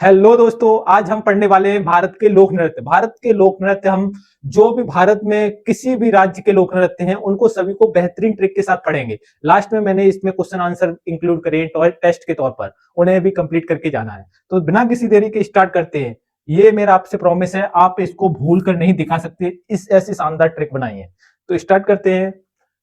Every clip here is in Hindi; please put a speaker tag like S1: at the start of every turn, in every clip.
S1: हेलो दोस्तों, आज हम पढ़ने वाले हैं भारत के लोक नृत्य। भारत के लोक नृत्य हम जो भी भारत में किसी भी राज्य के लोक नृत्य हैं उनको सभी को बेहतरीन ट्रिक के साथ पढ़ेंगे। लास्ट में मैंने इसमें क्वेश्चन आंसर इंक्लूड करे टेस्ट के तौर पर, उन्हें भी कंप्लीट करके जाना है। तो बिना किसी देरी के स्टार्ट करते हैं। ये मेरा आपसे प्रॉमिस है, आप इसको भूल कर नहीं दिखा सकते, इस ऐसी शानदार ट्रिक बनाई है। तो स्टार्ट करते हैं।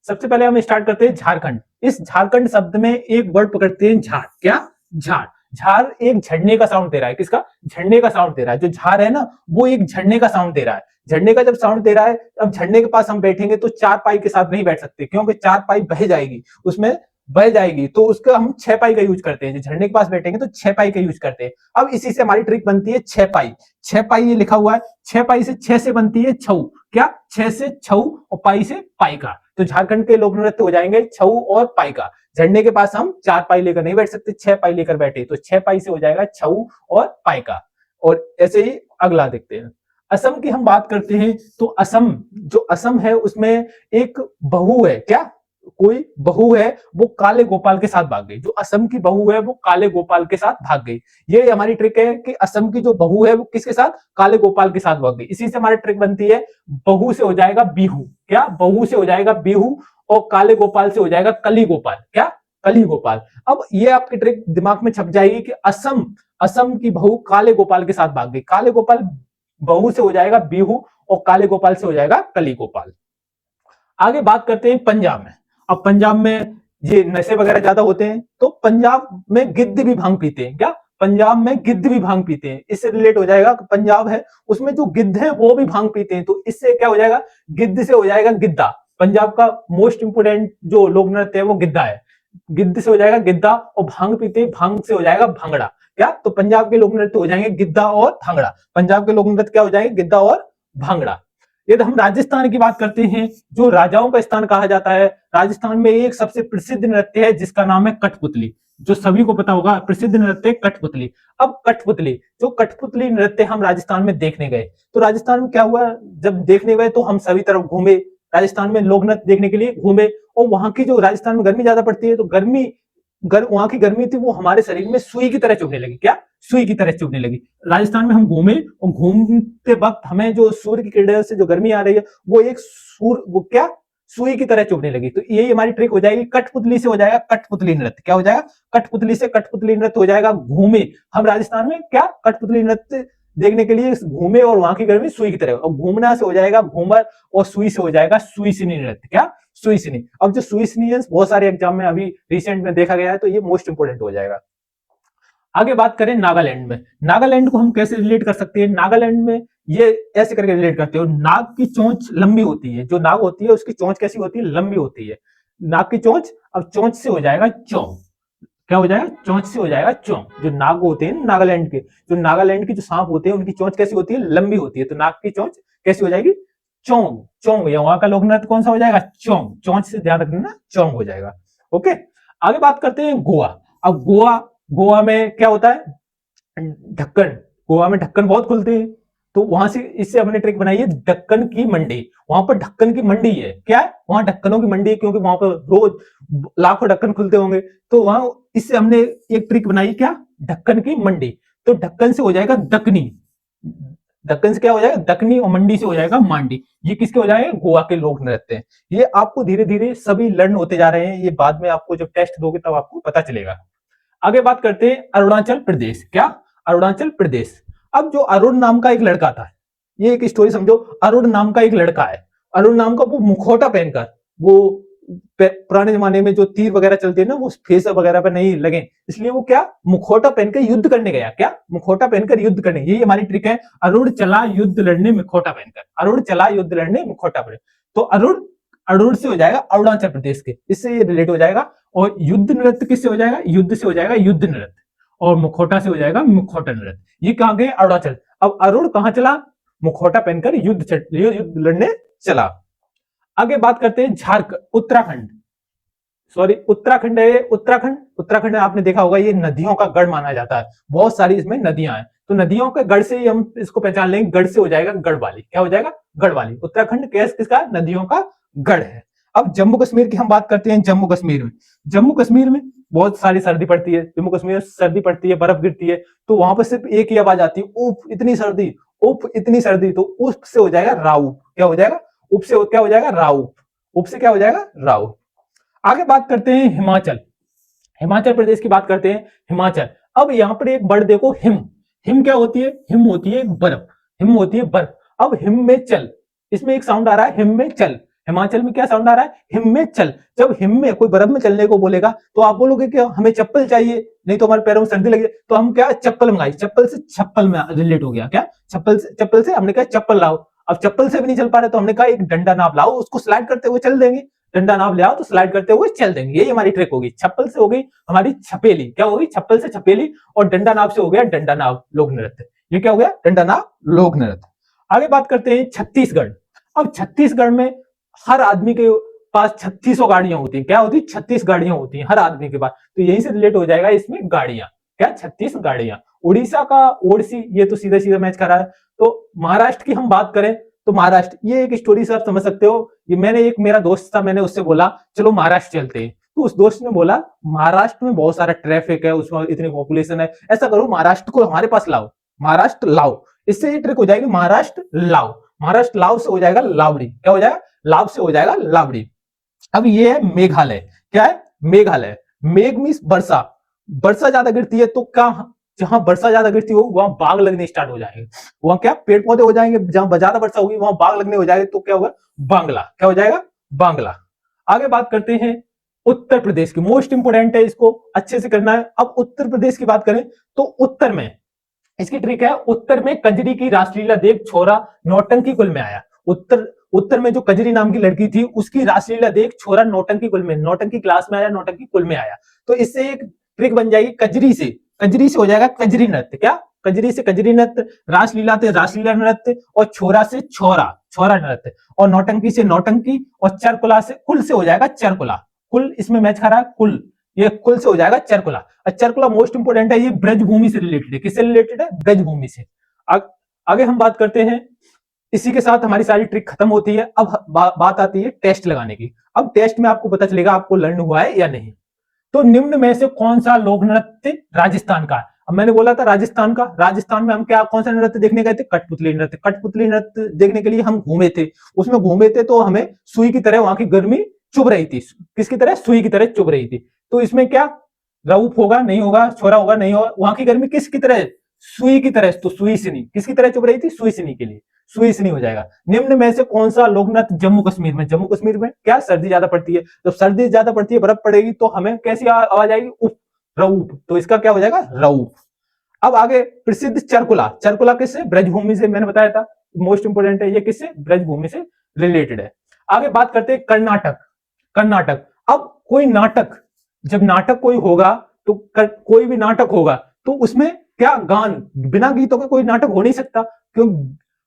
S1: सबसे पहले हम स्टार्ट करते हैं झारखंड। इस झारखंड शब्द में एक वर्ड पकड़ते हैं झार। क्या? झार। झार एक झड़ने का साउंड दे रहा है। किसका? झड़ने का साउंड दे रहा है। जो झार है ना, वो एक झड़ने का साउंड दे रहा है। झड़ने का जब साउंड दे रहा है, अब झड़ने के पास हम बैठेंगे तो चार पाई के साथ नहीं बैठ सकते, क्योंकि चार पाई बह जाएगी, उसमें बह जाएगी। तो उसका हम छह पाई का यूज करते हैं। जो झड़ने के पास बैठेंगे तो छह पाई का यूज करते हैं। अब इसी से हमारी ट्रिक बनती है छह पाई। छह पाई ये लिखा हुआ है। छह पाई से छह से बनती है छऊ। क्या? छह से छऊ और पाई से पाई का। तो झारखंड के लोक नृत्य हो जाएंगे छऊ और पाई का। झंडे के पास हम चार पाई लेकर नहीं बैठ सकते, छह पाई लेकर बैठे, तो छह पाई से हो जाएगा छऊ और पाई का। और ऐसे ही अगला देखते हैं। असम की हम बात करते हैं तो असम, जो असम है उसमें एक बहू है। क्या? कोई बहू है, वो काले गोपाल के साथ भाग गई। जो असम की बहू है वो काले गोपाल के साथ भाग गई। ये हमारी ट्रिक है कि असम की जो बहू है वो किसके साथ? काले गोपाल के साथ भाग गई। इसी से हमारी ट्रिक बनती है, बहू से हो जाएगा बिहू। क्या? बहू से हो जाएगा बिहू और काले गोपाल से हो जाएगा कली गोपाल। क्या? कली गोपाल। अब ये आपकी ट्रिक दिमाग में छप जाएगी कि असम, असम की बहू काले गोपाल के साथ भाग गई। काले गोपाल बहू से हो जाएगा बिहू और काले गोपाल से हो जाएगा कली गोपाल। आगे बात करते हैं पंजाब में। अब पंजाब में ये नशे वगैरह ज्यादा होते हैं, तो पंजाब में गिद्ध भी भांग पीते हैं। क्या? पंजाब में गिद्ध भी भांग पीते हैं। इससे रिलेट हो जाएगा कि पंजाब है उसमें जो गिद्ध है वो भी भांग पीते हैं। तो इससे क्या हो जाएगा? गिद्ध से हो जाएगा गिद्दा। पंजाब का मोस्ट इंपोर्टेंट जो लोक नृत्य है वो गिद्दा है। गिद्ध से हो जाएगा गिद्दा और भांग पीते हैं, भांग से हो जाएगा भांगड़ा। क्या? तो पंजाब के लोक नृत्य हो जाएंगे गिद्दा और भांगड़ा। पंजाब के लोक नृत्य क्या हो जाएंगे? गिद्दा और भांगड़ा। यदि हम राजस्थान की बात करते हैं, जो राजाओं का स्थान कहा जाता है, राजस्थान में एक सबसे प्रसिद्ध नृत्य है जिसका नाम है कठपुतली। जो सभी को पता होगा, प्रसिद्ध नृत्य कठपुतली। अब कठपुतली, जो कठपुतली नृत्य हम राजस्थान में देखने गए, तो राजस्थान में क्या हुआ, जब देखने गए तो हम सभी तरफ घूमे, राजस्थान में लोक नृत्य देखने के लिए घूमे। और वहां की जो राजस्थान में गर्मी ज्यादा पड़ती है, तो वहां की गर्मी थी वो हमारे शरीर में सुई की तरह चुभने लगी। क्या? सुई की तरह चुभने लगी। राजस्थान में हम घूमे और घूमते वक्त हमें जो सूर्य की किरणों से जो गर्मी आ रही है वो एक वो क्या, सुई की तरह चुभने लगी। तो यही हमारी ट्रिक हो जाएगी, कठपुतली से हो जाएगा कठपुतली नृत्य। क्या हो जाएगा? कठपुतली से कठपुतली नृत्य हो जाएगा। घूमे हम राजस्थान में, क्या, कठपुतली नृत्य देखने के लिए घूमे और वहां की गर्मी सुई की तरह। और घूमना से हो जाएगा घूमर और सुई से हो जाएगा सुईसिनी नृत्य। क्या? सुईसिनी। अब जो सुईसिनी बहुत सारे एग्जाम में अभी रिसेंट में देखा गया है, तो ये मोस्ट इंपोर्टेंट हो जाएगा। आगे बात करें नागालैंड में। नागालैंड को हम कैसे रिलेट कर सकते हैं? नागालैंड में ये ऐसे करके रिलेट करते हो, नाग की चोंच लंबी होती है। जो नाग होती है उसकी चोंच कैसी होती है? लंबी होती है। नाग की चोंच, अब चोंच से हो जाएगा चौंक। क्या हो जाएगा? चोंच से हो जाएगा चौंक। जो नाग होते हैं नागालैंड के, जो नागालैंड के जो सांप होते हैं उनकी चोंच कैसी होती है? लंबी होती है। तो नाग की चोंच कैसी हो जाएगी? चौंग। चौंग, या वहां का लोक नृत्य कौन सा हो जाएगा? चौंग। चोंच से ध्यान रखना, चौंग हो जाएगा। ओके। आगे बात करते हैं गोवा। अब गोवा, गोवा में क्या होता है? ढक्कन। गोवा में ढक्कन बहुत खुलते हैं, तो वहां से इससे हमने ट्रिक बनाई है ढक्कन की मंडी। वहां पर ढक्कन की मंडी है। क्या है? वहां ढक्कनों की मंडी है, क्योंकि वहां पर रोज लाखों ढक्कन खुलते होंगे। तो वहां इससे हमने एक ट्रिक बनाई, क्या, ढक्कन की मंडी। तो ढक्कन से हो जाएगा दकनी। दक्कन से क्या हो जाएगा? दकनी और मंडी से हो जाएगा मांडी। ये किसके हो जाएंगे? गोवा के लोक नृत्य हैं। ये आपको धीरे धीरे सभी लर्न होते जा रहे हैं। ये बाद में आपको जब टेस्ट दोगे तब आपको पता चलेगा। आगे बात करते हैं अरुणाचल प्रदेश। क्या? अरुणाचल प्रदेश। अब जो अरुण नाम का एक लड़का था, ये एक स्टोरी समझो। अरुण नाम का एक लड़का है, अरुण नाम का, वो मुखौटा पहनकर, वो पुराने जमाने में जो तीर वगैरह चलते हैं ना, वो फेस वगैरह पर नहीं लगे, इसलिए वो क्या, मुखौटा पहनकर युद्ध करने गया। क्या? मुखौटा पहनकर युद्ध करने। यही हमारी ट्रिक है, अरुण चला युद्ध लड़ने मुखौटा पहनकर। अरुण चला युद्ध लड़ने मुखौटा पहन। तो अरुण, अरुण से हो जाएगा अरुणाचल प्रदेश के, इससे ये रिलेट हो जाएगा। और युद्ध नृत्य किससे हो जाएगा? युद्ध से हो जाएगा युद्ध नृत्य। और मुखौटा से हो जाएगा मुखौटा नृत्य। ये कहां गए? अरुणाचल। अब अरुण कहां चला? मुखौटा पहनकर युद्ध लड़ने चला। आगे बात करते हैं झारखंड, उत्तराखंड। सॉरी, उत्तराखंड है। उत्तराखंड, उत्तराखंड में आपने देखा होगा ये नदियों का गढ़ माना जाता है। बहुत सारी इसमें नदियां हैं, तो नदियों के गढ़ से ही हम इसको पहचान लेंगे। गढ़ से हो जाएगा गढ़वाली। क्या हो जाएगा? गढ़वाली। उत्तराखंड कैस किसका? नदियों का गढ़ है। अब जम्मू कश्मीर की हम बात करते हैं। जम्मू कश्मीर में, जम्मू कश्मीर में बहुत सारी सर्दी पड़ती है, जम्मू कश्मीर में सर्दी पड़ती है, बर्फ गिरती है, तो वहां पर सिर्फ एक ही आवाज आती है, उफ इतनी सर्दी, उफ इतनी सर्दी। तो उफ से हो जाएगा राउ। क्या हो जाएगा? उफ से क्या हो जाएगा? राउ। उफ से क्या हो जाएगा? राउ। आगे बात करते हैं हिमाचल। हिमाचल प्रदेश की बात करते हैं। हिमाचल, अब यहाँ पर एक वर्ड देखो, हिम। हिम क्या होती है? हिम होती है बर्फ। हिम होती है बर्फ। अब हिम में चल, इसमें एक साउंड आ रहा है, हिम में चल। हिमाचल में क्या साउंड आ रहा है? हिम में चल। जब हिम में कोई बर्फ में चलने को बोलेगा तो आप बोलोगे कि हमें चप्पल चाहिए, नहीं तो हमारे पैरों में सर्दी लगी, तो हम क्या चप्पल मंगाई। चप्पल से छप्पल में रिलेट हो गया। क्या? चप्पल से हमने कहा चप्पल लाओ। अब चप्पल से भी नहीं चल पा रहे तो हमने कहा एक डंडा नाप लाओ, उसको स्लाइड करते हुए चल देंगे। डंडा नाप ले आओ तो स्लाइड करते हुए चल देंगे। यही हमारी ट्रिक होगी। छप्पल से हो गई हमारी छपेली। क्या होगी? छप्पल से छपेली। और डंडा नाप से हो गया डंडा नाप लोक नृत्य। ये क्या हो गया? डंडा नाप लोक नृत्य। आगे बात करते हैं छत्तीसगढ़। अब छत्तीसगढ़ में हर आदमी के पास 3600 गाड़ियां होती हैं। क्या होती है? 36 गाड़ियां होती हैं हर आदमी के पास। तो यहीं से रिलेट हो जाएगा इसमें गाड़ियां। क्या? 36 गाड़ियां। उड़ीसा का ओडिसी, ये तो सीधा सीधा मैच कर रहा है। तो महाराष्ट्र की हम बात करें तो महाराष्ट्र, ये एक स्टोरी से आप समझ सकते हो। ये मैंने एक मेरा दोस्त था, मैंने उससे बोला चलो महाराष्ट्र चलते हैं। तो उस दोस्त ने बोला महाराष्ट्र में बहुत सारा ट्रैफिक है, उसमें इतनी पॉपुलेशन है, ऐसा करो महाराष्ट्र को हमारे पास लाओ। महाराष्ट्र लाओ। इससे ये ट्रिक हो जाएगी, महाराष्ट्र लाओ। महाराष्ट्र लाओ से हो जाएगा लावड़ी। क्या हो जाएगा? लाव से हो जाएगा लावड़ी। अब ये है मेघालय। क्या है? मेघालय। मेघ मीन्स वर्षा। वर्षा ज्यादा गिरती है तो क्या, जहां वर्षा ज्यादा गिरती हो वहां बाग लगने स्टार्ट हो जाएंगे। वहां क्या पेड़ पौधे हो जाएंगे। जहां ज्यादा वर्षा होगी वहां बाग लगने हो जाएंगे। तो क्या होगा? बांग्ला। क्या हो जाएगा? बांग्ला। आगे बात करते हैं उत्तर प्रदेश की। मोस्ट इंपोर्टेंट है, इसको अच्छे से करना है। अब उत्तर प्रदेश की बात करें तो उत्तर में इसकी ट्रिक है। उत्तर में कजरी की रासलीला देख छोरा नौटंकी कुल में आया। उत्तर में जो कजरी नाम की लड़की थी उसकी रासलीला देख छोरा नौटंकी कुल में, नौटंकी क्लास में आया, नौटंकी कुल में आया। तो इससे एक ट्रिक बन जाएगी, कजरी से हो जाएगा कजरी नृत्य। क्या? कजरी से कजरी नृत्य, रासलीला से रासलीला नृत्य, और छोरा से छोरा नृत्य, और नौटंकी से नौटंकी, और चरकुला से कुल से हो जाएगा चरकुला। कुल इसमें मैच खा रहा है, कुल, ये कुल से हो जाएगा चरकुला। चरकुला मोस्ट इंपोर्टेंट है, ये ब्रजभूमि से रिलेटेड है। किससे रिलेटेड है? ब्रजभूमि से। आगे हम बात करते हैं। इसी के साथ हमारी सारी ट्रिक खत्म होती है। अब बात आती है टेस्ट लगाने की। अब टेस्ट में आपको पता चलेगा आपको लर्न हुआ है या नहीं। तो निम्न में से कौन सा लोक नृत्य राजस्थान का है? अब मैंने बोला था राजस्थान का। राजस्थान में हम क्या कौन सा नृत्य देखने गए थे? कठपुतली नृत्य। कठपुतली नृत्य देखने के लिए हम घूमे थे। उसमें घूमे थे तो हमें सुई की तरह वहां की गर्मी चुभ रही थी। किसकी तरह? सुई की तरह चुभ रही थी। तो इसमें क्या रऊफ होगा? नहीं होगा। छोरा होगा? नहीं होगा। वहां की गर्मी किसकी तरह? सुई की तरह। तो सुई सिनी किसकी तरह चुभ रही थी? सुई सिनी के लिए सुई सिनी हो जाएगा। निम्न में से कौन सा लोक नृत्य जम्मू कश्मीर में? जम्मू कश्मीर में क्या सर्दी ज्यादा पड़ती है। जब सर्दी ज्यादा पड़ती है, बर्फ पड़ेगी, तो हमें कैसी आवाज आएगी? उफ, रऊफ। तो इसका क्या हो जाएगा? रऊफ। अब आगे प्रसिद्ध चरकुला। चरकुला किससे? ब्रजभूमि से। मैंने बताया था मोस्ट इंपोर्टेंट है ये। किससे? ब्रजभूमि से रिलेटेड है। आगे बात करते हैं कर्नाटक। कर्नाटक, अब कोई नाटक, जब नाटक कोई होगा तो कोई भी नाटक होगा तो उसमें क्या गान, बिना गीतों का कोई नाटक हो नहीं सकता। क्यों?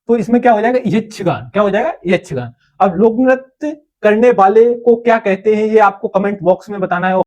S1: तो इसमें क्या हो जाएगा? यक्षगान। क्या हो जाएगा? यक्षगान। अब लोक नृत्य करने वाले को क्या कहते हैं ये आपको कमेंट बॉक्स में बताना है।